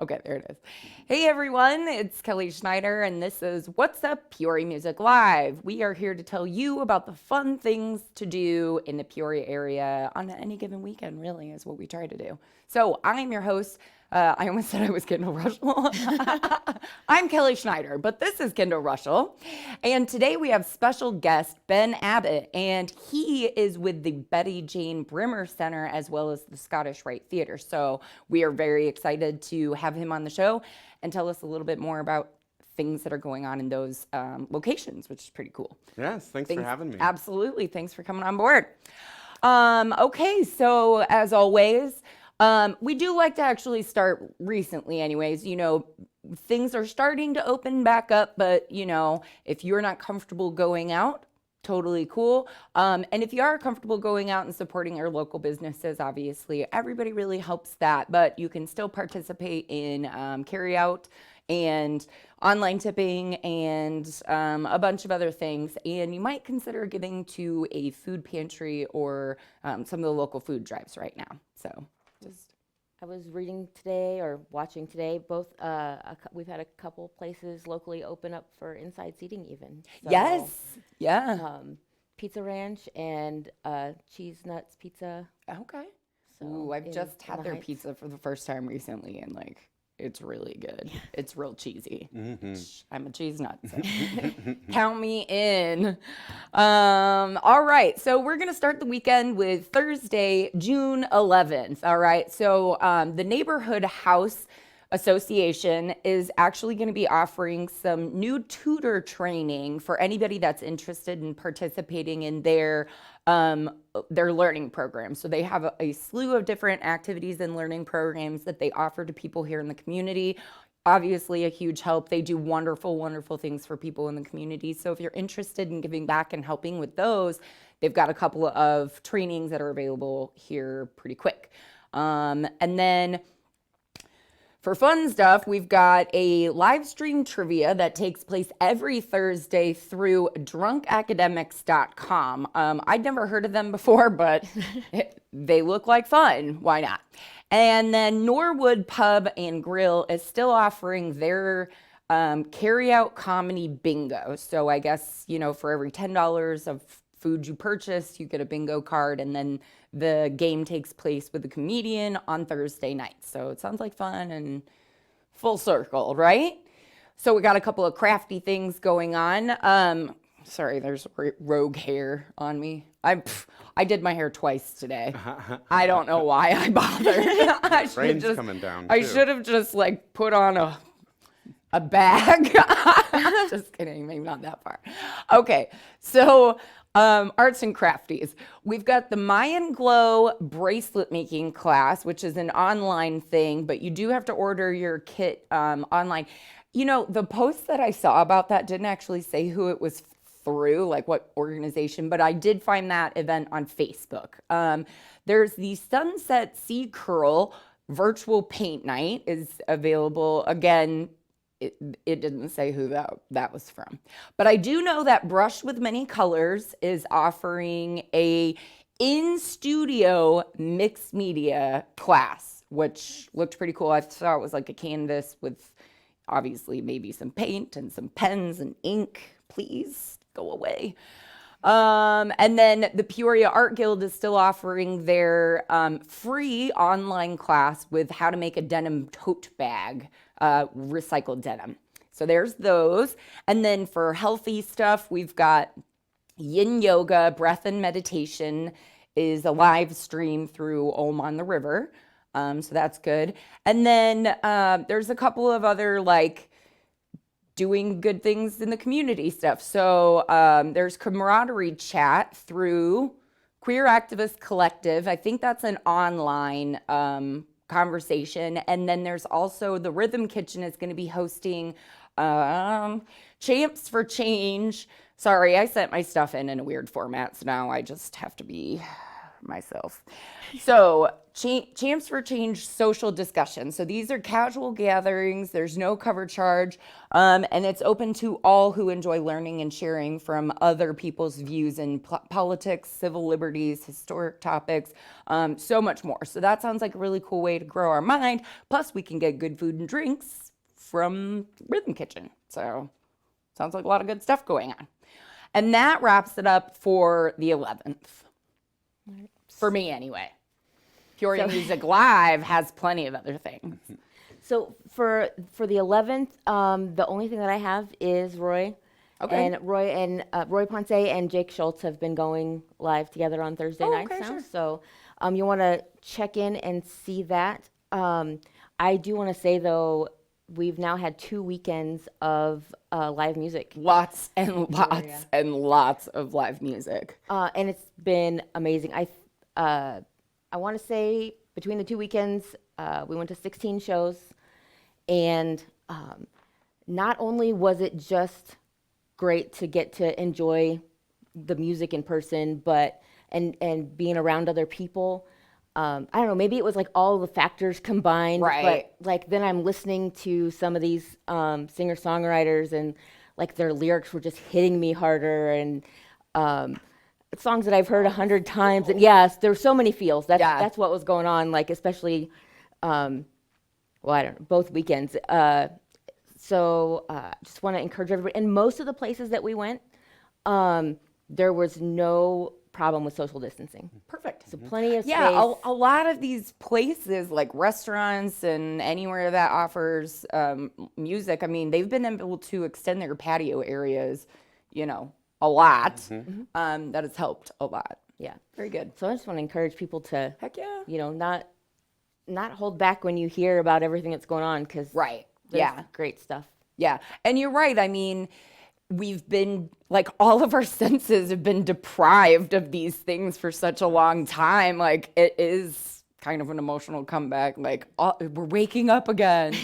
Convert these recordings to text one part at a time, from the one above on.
Okay, there it is. Hey everyone, it's Kelly Schneider, and this is What's Up Peoria Music Live. We are here to tell you about the fun things to do in the Peoria area on any given weekend, really, is what we try to do. So I'm your host. I almost said I was Kindall Reuschel. I'm Kelly Schneider, but this is Kindall Reuschel. And today we have special guest Ben Abbot, and he is with the Betty Jane Brimmer Center as well as the Scottish Rite Theater. So we are very excited to have him on the show and tell us a little bit more about things that are going on in those locations, which is pretty cool. Yes, thanks for having me. Absolutely. Thanks for coming on board. Okay, so as always, we do like to actually start recently anyways. You know, things are starting to open back up, but you know, if you're not comfortable going out, totally cool. And if you are comfortable going out and supporting your local businesses, obviously everybody really helps that, but you can still participate in carry out and online tipping and a bunch of other things. And you might consider giving to a food pantry or some of the local food drives right now. So I was reading today or watching today, both, we've had a couple places locally open up for inside seating even. So, yes, yeah. Pizza Ranch and Cheese Nuts Pizza. Okay. So Ooh, I've just in had the their Heights. pizza for the first time recently, and like, it's really good. It's real cheesy. I'm a cheese nut, so count me in. All right, so we're gonna start the weekend with Thursday, June 11th. All right, so the Neighborhood House Association is actually going to be offering some new tutor training for anybody that's interested in participating in their learning program. So they have a slew of different activities and learning programs that they offer to people here in the community. Obviously a huge help. They do wonderful, wonderful things for people in the community. So if you're interested in giving back and helping with those, they've got a couple of trainings that are available here pretty quick. And then for fun stuff, we've got a live stream trivia that takes place every Thursday through drunkacademics.com. I'd never heard of them before, but they look like fun. Why not? And then Norwood Pub and Grill is still offering their carry-out comedy bingo. So I guess, you know, for every $10 of food you purchase, you get a bingo card, and then the game takes place with the comedian on Thursday night. So it sounds like fun and full circle, right? So we got a couple of crafty things going on. Sorry, there's rogue hair on me. I did my hair twice today. I don't know why I bothered. Rain's coming down, I too. should have just like put on a bag. Just kidding, maybe not that far. Okay, so arts and crafties. We've got the Mayan Glow bracelet making class, which is an online thing, but you do have to order your kit online. You know, the post that I saw about that didn't actually say who it was through, like what organization, but I did find that event on Facebook. There's the Sunset Sea Curl virtual paint night is available. Again, it didn't say who that was from. But I do know that Brush with Many Colors is offering a in-studio mixed media class, which looked pretty cool. I saw it was like a canvas with obviously maybe some paint and some pens and ink. Please go away. And then the Peoria Art Guild is still offering their free online class with how to make a denim tote bag, recycled denim. So there's those. And then for healthy stuff, we've got Yin Yoga, Breath and Meditation is a live stream through Ulm on the River. So that's good. And then there's a couple of other like doing good things in the community stuff. So there's camaraderie chat through Queer Activist Collective. I think that's an online conversation. And then there's also the Rhythm Kitchen is going to be hosting Champs for Change. Sorry, I sent my stuff in a weird format, so now I just have to be myself. So, Champs for Change social discussion. So these are casual gatherings. There's no cover charge, and it's open to all who enjoy learning and sharing from other people's views in politics, civil liberties, historic topics, so much more. So that sounds like a really cool way to grow our mind. Plus, we can get good food and drinks from Rhythm Kitchen. So sounds like a lot of good stuff going on. And that wraps it up for the 11th. For me, anyway. Peoria Music Live has plenty of other things. So for the 11th, the only thing that I have is Roy. Okay. And Roy Ponce and Jake Schultz have been going live together on Thursday nights now. Sure. So you want to check in and see that. I do want to say, though, we've now had 2 weekends of live music. Lots and lots and lots of live music. And it's been amazing. I want to say between the 2 weekends, we went to 16 shows. And not only was it just great to get to enjoy the music in person, but and being around other people. I don't know, maybe it was like all the factors combined. Right. But like then I'm listening to some of these singer-songwriters and like their lyrics were just hitting me harder, and songs that I've heard 100 times. And yes, there's so many feels. That's what was going on, like especially, I don't know, both weekends. So just want to encourage everybody. And most of the places that we went, there was no problem with social distancing. Perfect. So plenty of space. Yeah, a lot of these places like restaurants and anywhere that offers music, I mean, they've been able to extend their patio areas, a lot. That has helped a lot. Yeah. Very good. So I just want to encourage people to, Heck yeah. not hold back when you hear about everything that's going on, because Right. there's Yeah. great stuff. Yeah. And you're right. I mean, we've been like all of our senses have been deprived of these things for such a long time. Like it is kind of an emotional comeback. Like we're waking up again.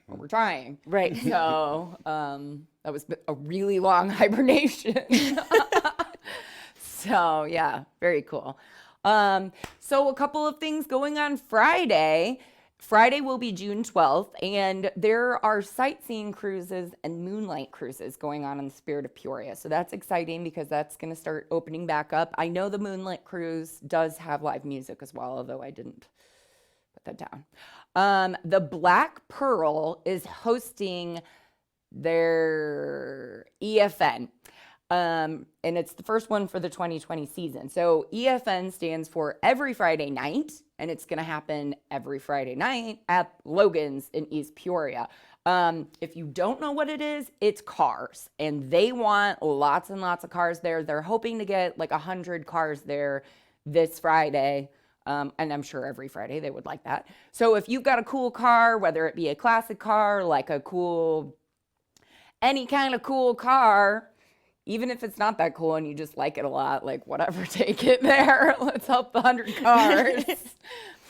Well, we're trying. Right. So that was a really long hibernation. So yeah, very cool. So a couple of things going on Friday. Friday will be June 12th, and there are sightseeing cruises and moonlight cruises going on in the Spirit of Peoria. So that's exciting because that's going to start opening back up. I know the moonlight cruise does have live music as well, although I didn't put that down. The Black Pearl is hosting their EFN. And it's the first one for the 2020 season. So EFN stands for Every Friday Night, and it's going to happen every Friday night at Logan's in East Peoria. If you don't know what it is, it's cars, and they want lots and lots of cars there. They're hoping to get like 100 cars there this Friday. And I'm sure every Friday they would like that. So if you've got a cool car, whether it be a classic car, like any kind of cool car, even if it's not that cool and you just like it a lot, like whatever, take it there. Let's help the 100 cars.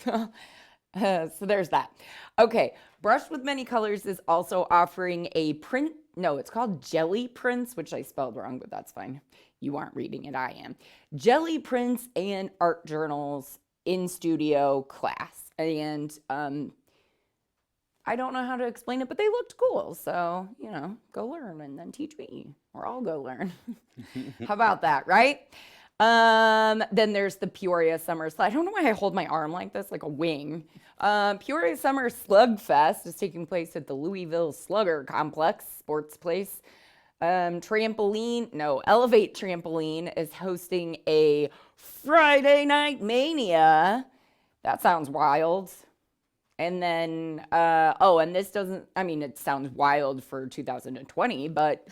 So there's that. Okay, Brush with Many Colors is also offering a print. No, it's called Jelly Prints, which I spelled wrong, but that's fine. You aren't reading it, I am. Jelly Prints and Art Journals in Studio class. And I don't know how to explain it, but they looked cool. So, go learn and then teach me, or I'll go learn. How about that, right? Then there's the Peoria Summer Slug. I don't know why I hold my arm like this, like a wing. Peoria Summer Slug Fest is taking place at the Louisville Slugger Complex Sports Place. Elevate Trampoline is hosting a Friday Night Mania. That sounds wild. And then, and this it sounds wild for 2020, but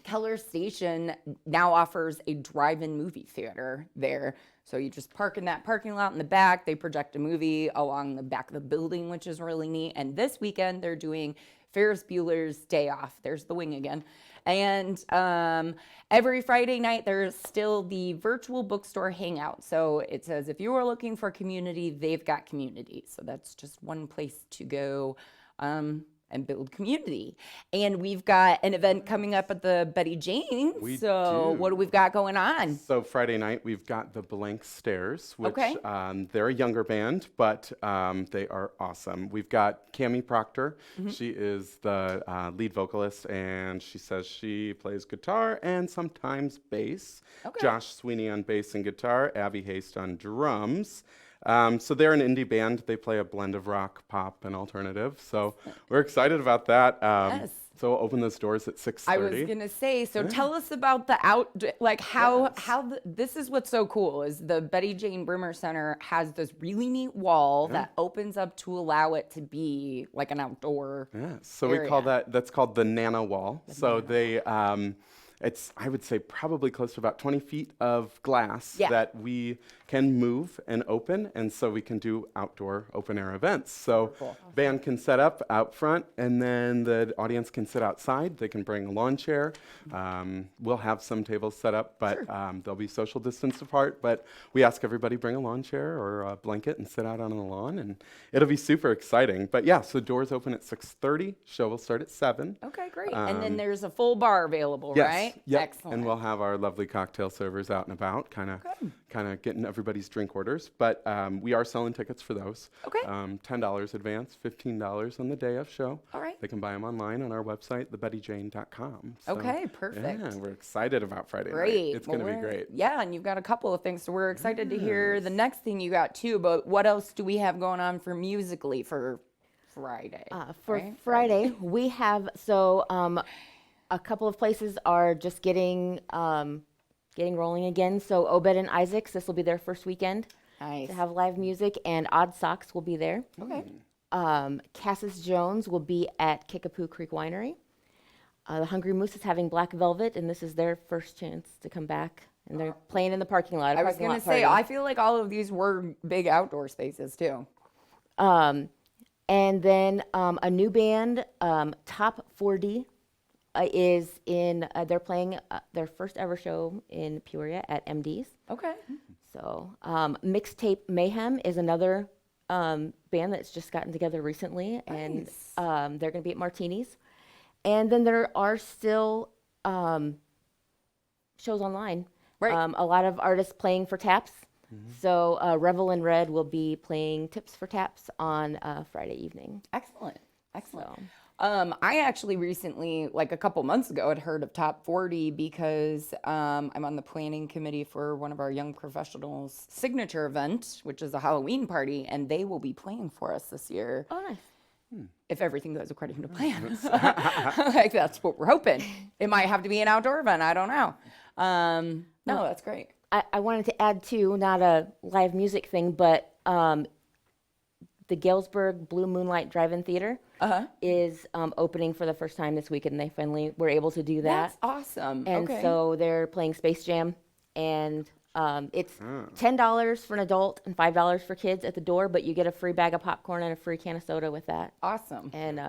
Keller Station now offers a drive-in movie theater there. So you just park in that parking lot in the back. They project a movie along the back of the building, which is really neat. And this weekend, they're doing Ferris Bueller's Day Off. There's the wing again. And every Friday night, there's still the virtual bookstore hangout. So it says, if you are looking for community, they've got community. So that's just one place to go and and build community. And we've got an event coming up at the Betty Jane. We so do. what do we've got going on? So Friday night, we've got the Blank Stairs, which Okay. They're a younger band, but they are awesome. We've got Cammie Proctor. She is the lead vocalist, and she says she plays guitar and sometimes bass. Okay. Josh Sweeney on bass and guitar, Abby Haste on drums. So they're an indie band. They play a blend of rock, pop, and alternative. So we're excited about that. Yes. So we'll open those doors at 6:30. I was gonna say, so tell us about the this is what's so cool is the Betty Jane Brimmer Center has this really neat wall that opens up to allow it to be like an outdoor. Yeah, so we call area. that's called the Nana Wall. So they, it's, I would say, probably close to about 20 feet of glass Yeah. that we can move and open, and so we can do outdoor open air events. So Cool. band can set up out front, and then the audience can sit outside. They can bring a lawn chair. We'll have some tables set up, but they'll be social distance apart. But we ask everybody bring a lawn chair or a blanket and sit out on the lawn, and it'll be super exciting. But yeah, so doors open at 6:30. Show will start at 7. Okay, great. And then there's a full bar available, right? Yep. Excellent. And we'll have our lovely cocktail servers out and about, kind of getting everybody's drink orders. But we are selling tickets for those. Okay. $10 advance, $15 on the day of show. All right. They can buy them online on our website, thebettyjane.com. So, Okay, perfect. Yeah, we're excited about Friday night. Great. It's going to be Well, great. Yeah, and you've got a couple of things, so we're excited to hear the next thing you got too. But what else do we have going on for musically for Friday? For right? Friday, we have a couple of places are just getting rolling again. So Obed and Isaacs, this will be their first weekend Nice. to have live music, and Odd Socks will be there. Okay. Cassis Jones will be at Kickapoo Creek Winery. The Hungry Moose is having Black Velvet, and this is their first chance to come back. And they're playing in the parking lot. I was going to say, I feel like all of these were big outdoor spaces too. And then a new band, Top 40, is in. They're playing their first ever show in Peoria at MD's. Okay. So Mixtape Mayhem is another band that's just gotten together recently, and they're going to be at Martini's. And then there are still shows online. Right. A lot of artists playing for Taps. So Revel in Red will be playing Tips for Taps on Friday evening. Excellent. Excellent. So. I actually recently, like a couple months ago, had heard of Top 40 because I'm on the planning committee for one of our young professionals' signature event, which is a Halloween party, and they will be playing for us this year. Oh, nice. If everything goes according to plan. Like, that's what we're hoping. It might have to be an outdoor event. I don't know. No, that's great. I wanted to add too, not a live music thing, but the Galesburg Blue Moonlight Drive-In Theater is opening for the first time this week, and they finally were able to do that. That's awesome. And okay. so they're playing Space Jam, and it's $10 for an adult and $5 for kids at the door, but you get a free bag of popcorn and a free can of soda with that. Awesome. And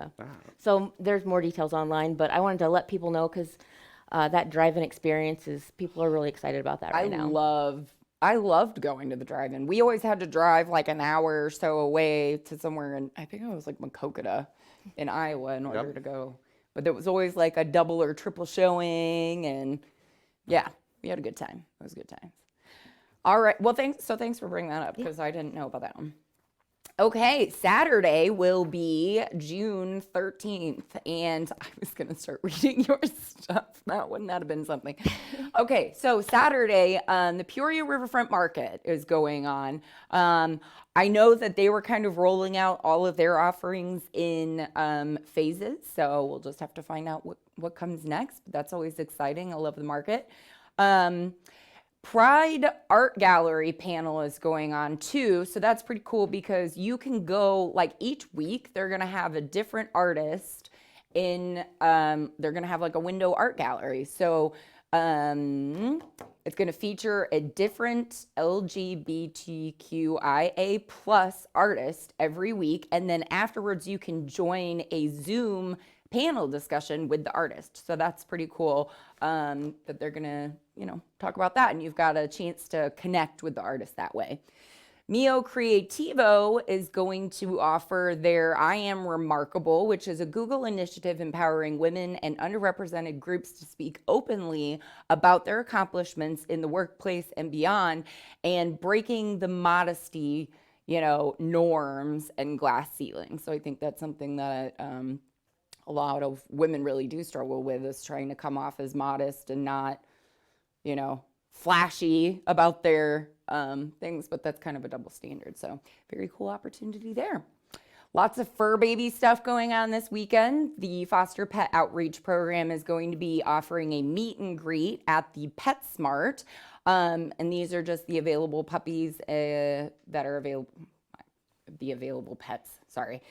so there's more details online, but I wanted to let people know because that drive-in experience is, people are really excited about that right now. I loved going to the drive-in. We always had to drive like an hour or so away to somewhere, and I think it was like Makokata in Iowa in order to go. But there was always like a double or triple showing, and yeah, we had a good time. It was good times. All right. Well, thanks for bringing that up because I didn't know about that one. Okay, Saturday will be June 13th, and I was going to start reading your stuff. That wouldn't that have been something? Okay, so Saturday, the Peoria Riverfront Market is going on. I know that they were kind of rolling out all of their offerings in phases, so we'll just have to find out what comes next. But that's always exciting. I love the market. Pride Art Gallery panel is going on too, so that's pretty cool because you can go, like each week they're gonna have a different artist in, they're gonna have like a window art gallery. So it's gonna feature a different LGBTQIA plus artist every week, and then afterwards you can join a Zoom panel discussion with the artist. So that's pretty cool that they're gonna, talk about that, and you've got a chance to connect with the artist that way. Mio Creativo is going to offer their I Am Remarkable, which is a Google initiative empowering women and underrepresented groups to speak openly about their accomplishments in the workplace and beyond, and breaking the modesty, norms and glass ceilings. So I think that's something that a lot of women really do struggle with, is trying to come off as modest and not, flashy about their things, but that's kind of a double standard. So very cool opportunity there. Lots of fur baby stuff going on this weekend. The Foster Pet Outreach Program is going to be offering a meet and greet at the PetSmart. And these are just the available puppies that are available, the available pets, sorry.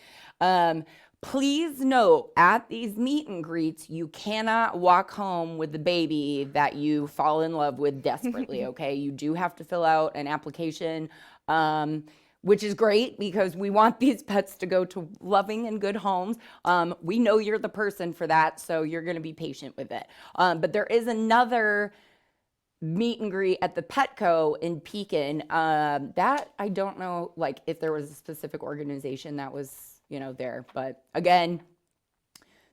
Please note, at these meet and greets, you cannot walk home with the baby that you fall in love with desperately, okay? You do have to fill out an application, which is great because we want these pets to go to loving and good homes. We know you're the person for that, so you're gonna be patient with it. But there is another meet and greet at the Petco in Pekin. That I don't know, like, if there was a specific organization that was there. But again,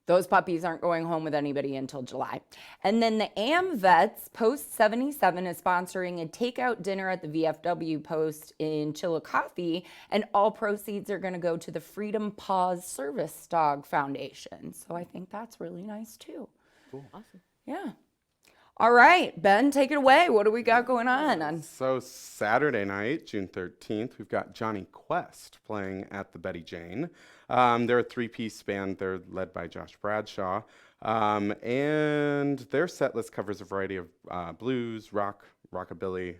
those puppies aren't going home with anybody until July. And then the AmVets Post 77 is sponsoring a takeout dinner at the VFW Post in Chillicothe, and all proceeds are going to go to the Freedom Paws Service Dog Foundation. So I think that's really nice too. Cool. Awesome. Yeah. All right, Ben, take it away. What do we got going on? So Saturday night, June 13th, we've got Johnny Quest playing at the Betty Jane. They're a three-piece band. They're led by Josh Bradshaw. And their set list covers a variety of blues, rock, rockabilly,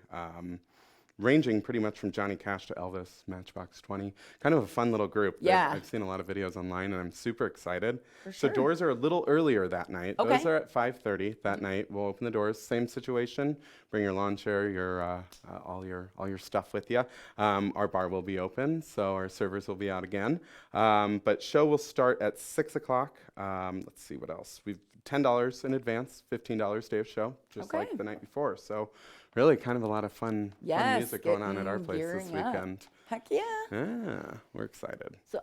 ranging pretty much from Johnny Cash to Elvis, Matchbox 20. Kind of a fun little group. Yeah. I've seen a lot of videos online, and I'm super excited. For sure. So doors are a little earlier that night. Okay. Those are at 5:30 that night. We'll open the doors. Same situation. Bring your lawn chair, your all your stuff with you. Our bar will be open, so our servers will be out again. But show will start at 6 o'clock. Let's see what else. We've $10 in advance, $15 day of show, just Okay. like the night before. So really kind of a lot of fun Yes, music going on at our getting place this gearing up. weekend. Heck yeah. Yeah, we're excited. So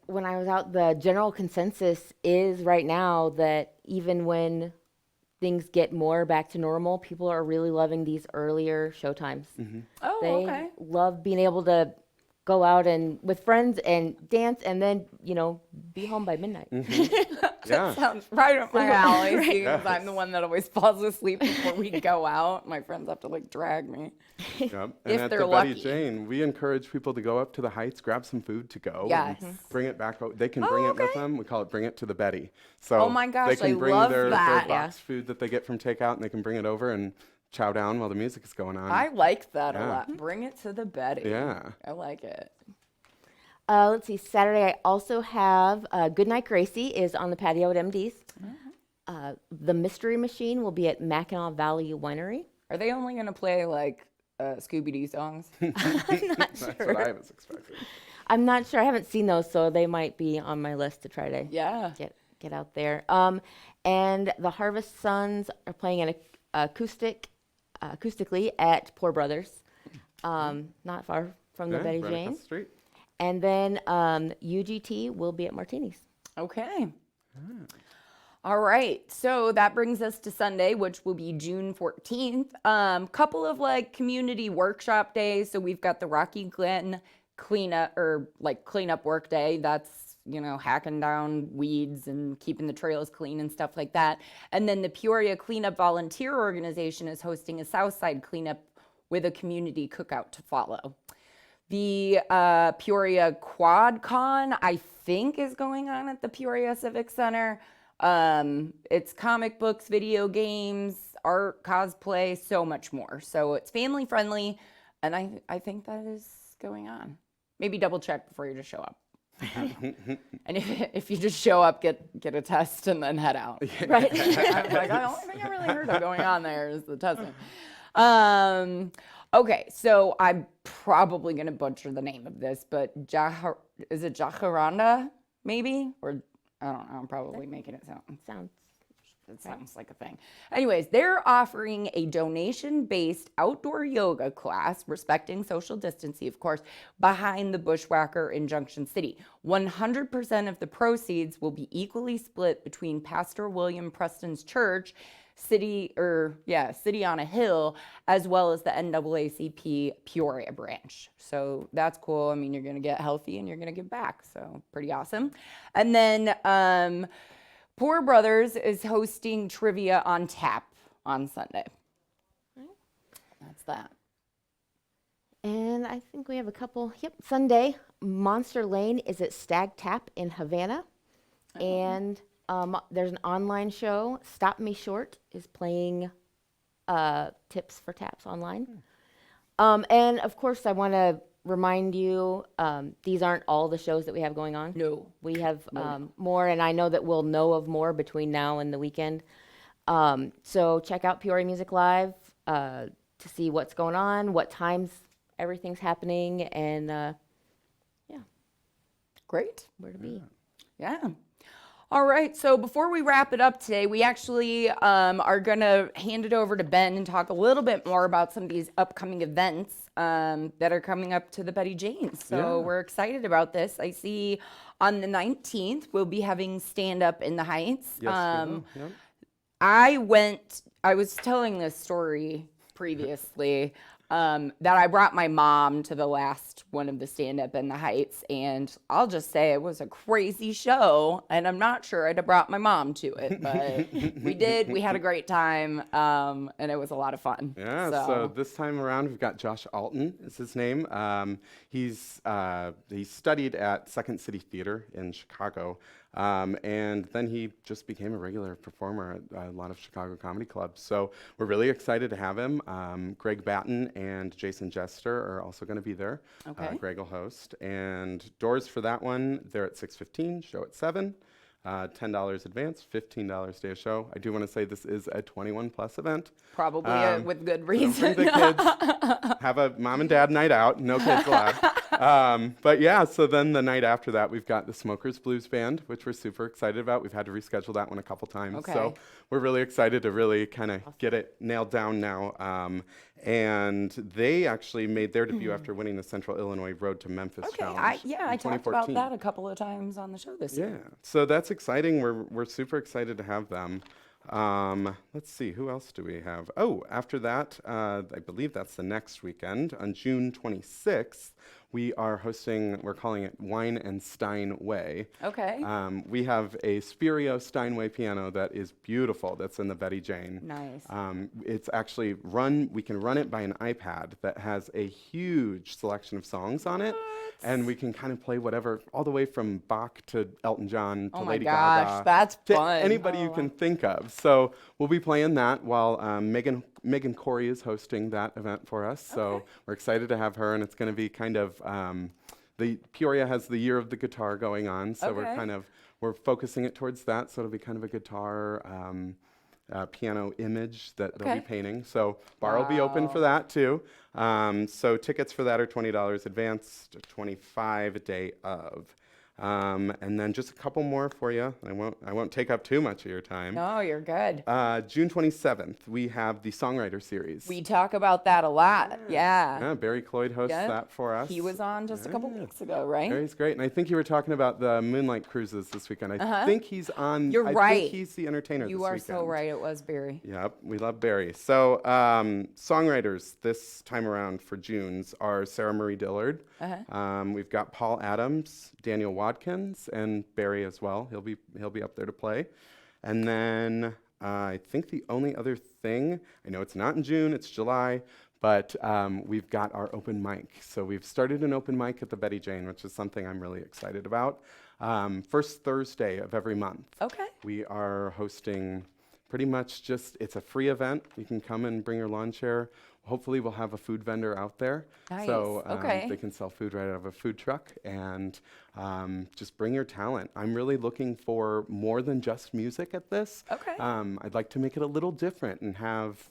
when I was out, the general consensus is right now that even when things get more back to normal, people are really loving these earlier show times. Oh, They okay. love being able to go out and with friends and dance and then, be home by midnight. Yeah. Sounds right up my alley, because Yes. I'm the one that always falls asleep before we go out. My friends have to drag me. Yep. And If at they're the Betty lucky. Jane, we encourage people to go up to the Heights, grab some food to go. Yes. And bring it back. They can Oh, bring it with okay. them. We call it Bring It to the Betty. So Oh my gosh, they can I bring love their that. box food that they get from takeout, and they can bring it over and chow down while the music is going on. I like that a Yeah. lot. Bring it to the Betty. Yeah. I like it. Let's see, Saturday I also have Goodnight Gracie is on the patio at MD's. The Mystery Machine will be at Mackinac Valley Winery. Are they only going to play Scooby-Doo songs? I'm not That's sure. what I was expecting. I'm not sure. I haven't seen those, so they might be on my list to try to Yeah. get out there. And the Harvest Sons are playing an acoustically at Poor Brothers, not far from the Yeah, Betty right Jane. across the street. And then UGT will be at Martini's. Okay. All right. So that brings us to Sunday, which will be June 14th. Couple of community workshop days. So we've got the Rocky Glen cleanup work day. That's, hacking down weeds and keeping the trails clean and stuff like that. And then the Peoria Cleanup Volunteer Organization is hosting a Southside cleanup with a community cookout to follow. The Peoria QuadCon, I think, is going on at the Peoria Civic Center. It's comic books, video games, art, cosplay, so much more. So it's family friendly, and I think that is going on. Maybe double check before you just show up. And if you just show up, get a test and then head out. Right. I was the only thing I really heard of going on there is the testing. Okay, so I'm probably going to butcher the name of this, but is it Jacaranda, maybe? Or, I don't know, I'm probably making it sound. Sounds It sounds like a thing. Anyways, they're offering a donation-based outdoor yoga class, respecting social distancing, of course, behind the Bushwhacker in Junction City. 100% of the proceeds will be equally split between Pastor William Preston's church, City on a Hill, as well as the NAACP Peoria branch. So that's cool. I mean, you're going to get healthy and you're going to give back. So pretty awesome. And then Poor Brothers is hosting Trivia on Tap on Sunday. That's that. And I think we have a couple. Yep, Sunday, Monster Lane is at Stag Tap in Havana. And there's an online show. Stop Me Short is playing tips for taps online. And of course, I want to remind you, these aren't all the shows that we have going on. No. We have more, and I know that we'll know of more between now and the weekend. So check out Peoria Music Live to see what's going on, what times everything's happening, and Great. where to be. Yeah. All right. So before we wrap it up today, we actually are going to hand it over to Ben and talk a little bit more about some of these upcoming events that are coming up to the Betty Jane. So we're excited about this. I see on the 19th, we'll be having Stand Up in the Heights. Yes, we will. Yep. I was telling this story previously that I brought my mom to the last one of the Stand Up in the Heights, and I'll just say it was a crazy show, and I'm not sure I'd have brought my mom to it, but we did. We had a great time, and it was a lot of fun. Yeah, so this time around we've got Josh Alton is his name. He studied at Second City Theater in Chicago, and then he just became a regular performer at a lot of Chicago comedy clubs. So we're really excited to have him. Greg Batten and Jason Jester are also going to be there. Okay. Greg will host. And doors for that one, they're at 6:15, show at 7. $10 advance, $15 day of show. I do want to say this is a 21+ event. Probably with good Don't reason. bring the kids. Have a mom and dad night out. No kids allowed. But yeah, so then the night after that, we've got the Smokers Blues Band, which we're super excited about. We've had to reschedule that one a couple times. Okay. So we're really excited to really kind of get it nailed down now. And they actually made their debut after winning the Central Illinois Road to Memphis Okay, Challenge. I in talked about 2014. that a couple of times on the show this year. Yeah, so that's exciting. We're super excited to have them. Let's see, who else do we have? Oh, after that, I believe that's the next weekend. On June 26th, we are hosting, we're calling it Wine and Steinway. Okay. We have a Spirio Steinway piano that is beautiful, that's in the Betty Jane. Nice. It's actually we can run it by an iPad that has a huge selection of songs on it. And we can kind of play whatever, all the way from Bach to Elton John to Oh my Lady gosh, Gaga. that's to fun. anybody you can think of. So we'll be playing that while Megan Corey is hosting that event for us. So we're excited to have her, and it's going to be kind of the Peoria has the Year of the Guitar going on, so we're focusing it towards that. So it'll be kind of a guitar piano image that they'll be painting. So bar will be open for that too. So tickets for that are $20 advance, $25 a day of. And then just a couple more for you. I won't take up too much of your time. No, you're good. June 27th, we have the Songwriter Series. We talk about that a lot. Yeah. Barry Cloyd hosts that for us. He was on just a couple weeks ago, right? Barry's great. And I think you were talking about the Moonlight Cruises this weekend. I think he's on. You're I right. think he's the entertainer You this are weekend. so right. It was Barry. Yep, we love Barry. So songwriters this time around for June's are Sarah Marie Dillard. We've got Paul Adams, Daniel Watkins, and Barry as well. He'll be up there to play. And then I think the only other thing, I know it's not in June, it's July, but we've got our open mic. So we've started an open mic at the Betty Jane, which is something I'm really excited about. First Thursday of every month. Okay. We are hosting pretty much it's a free event. You can come and bring your lawn chair. Hopefully we'll have a food vendor out there. Nice. So Okay. they can sell food right out of a food truck, and just bring your talent. I'm really looking for more than just music at this. Okay. I'd like to make it a little different and have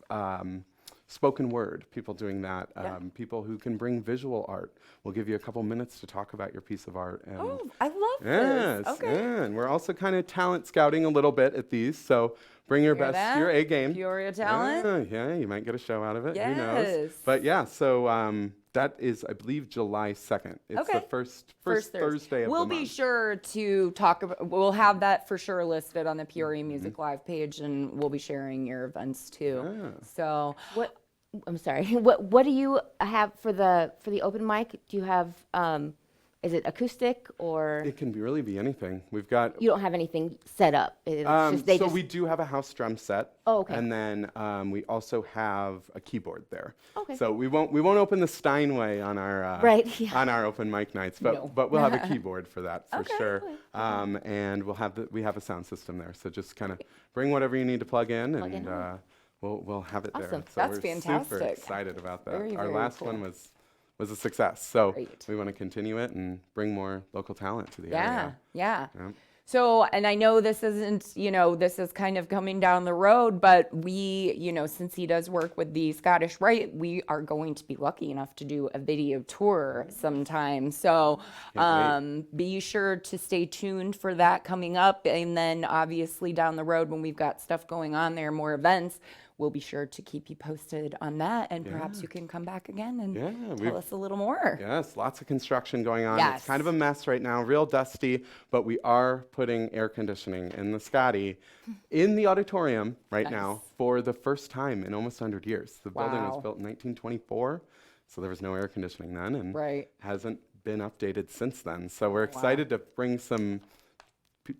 spoken word, people doing that, Yeah. people who can bring visual art. We'll give you a couple minutes to talk about your piece of art. And Oh, I love yes, this. Okay. yeah, and we're also kind of talent scouting a little bit at these, so bring your Hear best, your that? A game. Peoria talent. Yeah, you might get a show out of it. Who knows? Yes. But yeah, so that is, I believe, July 2nd. It's Okay. the first Thursday of We'll the month. be sure to talk about, we'll have that for sure listed on the Peoria Music Live page, and we'll be sharing your events too. Yeah. So, What? I'm sorry. What do you have for the open mic? Do you have? Is it acoustic or It can really be anything. We've got you don't have anything set up? It's just, so we do have a house drum set. Oh, okay. And then we also have a keyboard there. Okay. So we won't open the Steinway on our Right, yeah. on our open mic nights, but No. but we'll have a keyboard for that for Okay, sure. And we have a sound system there. So just kind of bring whatever you need to plug in, Plug and in. we'll have it there. Awesome. So That's we're super fantastic. excited about that. Very, Our very last cool. one was a success. So Great. we want to continue it and bring more local talent to the yeah, area. yeah. Yep. So, and I know this isn't, this is kind of coming down the road, but we, since he does work with the Scottish Rite, we are going to be lucky enough to do a video tour sometime. So, be sure to stay tuned for that coming up. And then obviously down the road when we've got stuff going on there, more events, we'll be sure to keep you posted on that. And perhaps you can come back again and tell us a little more. Yes, lots of construction going on. Yes. It's kind of a mess right now, real dusty, but we are putting air conditioning in the Scotty in the auditorium right now Nice. for the first time in almost 100 years. The building was Wow. built in 1924, so there was no air conditioning then, and Right. hasn't been updated since then. So we're excited to bring some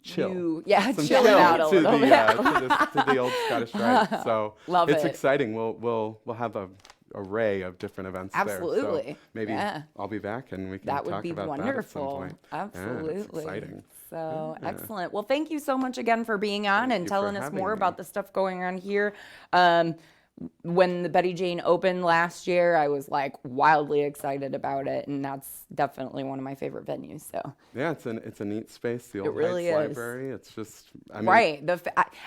chill. Chill Some it out a to little the, bit. to the old Scottish Rite. So Love it's it. exciting. We'll have a array of different events there. Absolutely. So maybe Yeah. I'll be back and we can That talk would be about wonderful. that at some point. Yeah, Absolutely. it's exciting. So excellent. Well, thank you so much again for being on Thank and you for telling us having more me. about the stuff going on here. When the Betty Jane opened last year, I was like wildly excited about it, and that's definitely one of my favorite venues. So Yeah, it's a neat space. The old really Heights is. Library. It's just I mean, right,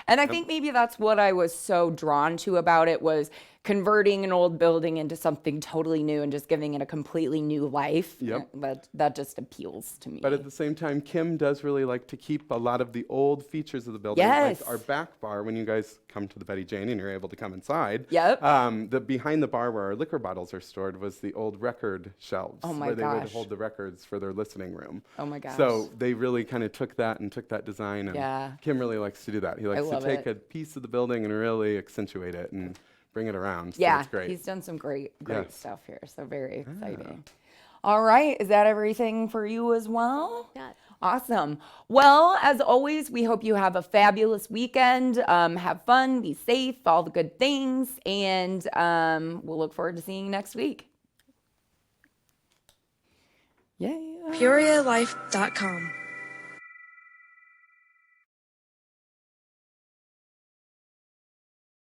and I think maybe that's what I was so drawn to about it was converting an old building into something totally new and just giving it a completely new life. Yep. That just appeals to me. But at the same time, Kim does really like to keep a lot of the old features of the building. Yes. Like our back bar, when you guys come to the Betty Jane and you're able to come inside. Yep. The behind the bar where our liquor bottles are stored was the old record shelves. Oh my where they would gosh. hold the records for their listening room. Oh my gosh. So they really kind of took that design. And Yeah. Kim really likes to do that. He likes to love take it. a piece of the building and really accentuate it and bring it around. So Yeah, it's great. he's done some great Yes. stuff here. So very exciting. All right, is that everything for you as well? Yeah. Awesome. Well, as always, we hope you have a fabulous weekend. Have fun, be safe, all the good things, and we'll look forward to seeing you next week. Yeah. PeoriaLife.com